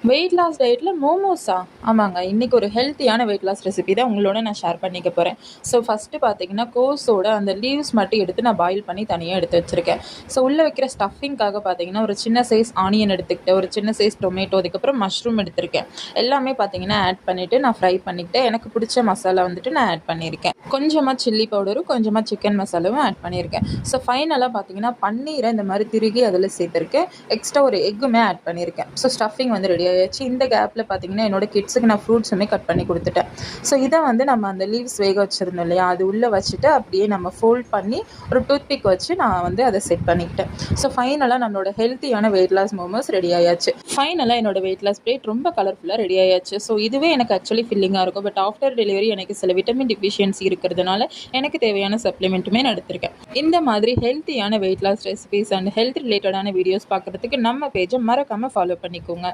Weight loss டயட்டில் மோமோஸா? ஆமாங்க. இன்றைக்கி ஒரு ஹெல்த்தியான வெயிட் லாஸ் ரெசிபி தான் உங்களோட நான் ஷேர் பண்ணிக்க போகிறேன். ஸோ ஃபஸ்ட்டு பார்த்தீங்கன்னா, கோஸோட அந்த லீவ்ஸ் மட்டும் எடுத்து நான் பாயில் பண்ணி தனியாக எடுத்து வச்சுருக்கேன். ஸோ உள்ளே வைக்கிற ஸ்டஃபிங்காக பார்த்தீங்கன்னா, ஒரு சின்ன சைஸ் ஆனியன் எடுத்துக்கிட்டேன், ஒரு சின்ன சைஸ் டொமேட்டோ, அதுக்கப்புறம் மஷ்ரூம் எடுத்திருக்கேன். எல்லாமே பார்த்தீங்கன்னா ஆட் பண்ணிவிட்டு நான் ஃப்ரை பண்ணிக்கிட்டேன். எனக்கு பிடிச்ச மசாலா வந்துட்டு நான் ஆட் பண்ணியிருக்கேன். கொஞ்சமாக சில்லி பவுடரும், கொஞ்சமாக சிக்கன் மசாலாவும் ஆட் பண்ணியிருக்கேன். ஸோ ஃபைனலாக பார்த்தீங்கன்னா, பன்னீரை இந்த மாதிரி திருகி அதில் சேர்த்துருக்கேன். எக்ஸ்ட்ரா ஒரு எக்குமே ஆட் பண்ணியிருக்கேன். ஸோ ஸ்டஃபிங் வந்து ரெடி ஆகிடுச்சு. இந்த கேப்பில் பார்த்தீங்கன்னா, என்னோடய கிட்ஸுக்கு நான் ஃப்ரூட்ஸுமே கட் பண்ணி கொடுத்துட்டேன். ஸோ இதை வந்து நம்ம அந்த லீவ்ஸ் வேக வச்சுருந்தோம் இல்லையா, அது உள்ளே வச்சுட்டு அப்படியே நம்ம ஃபோல்ட் பண்ணி ஒரு டூத்பிக் வச்சு நான் வந்து அதை செட் பண்ணிக்கிட்டேன். ஸோ ஃபைனலாக நம்மளோட ஹெல்த்தியான வெயிட் லாஸ் மோமோஸ் ரெடி ஆயாச்சு. ஃபைனலாக என்னோட வெயிட் லாஸ் பிளேட் ரொம்ப கலர்ஃபுல்லாக ரெடி ஆயாச்சு. ஸோ இதுவே எனக்கு ஆக்சுவலி ஃபில்லிங்காக இருக்கும். பட் ஆஃப்டர் டெலிவரி எனக்கு சில விட்டமின் டிஃபிஷியன்சி இருக்கிறதுனால எனக்கு தேவையான சப்ளிமெண்ட்டுமே நான் எடுத்திருக்கேன். இந்த மாதிரி ஹெல்த்தியான weight loss recipes and health ரிலேட்டடான வீடியோஸ் பார்க்குறதுக்கு நம்ம பேஜை மறக்காமல் ஃபாலோ பண்ணிக்கோங்க.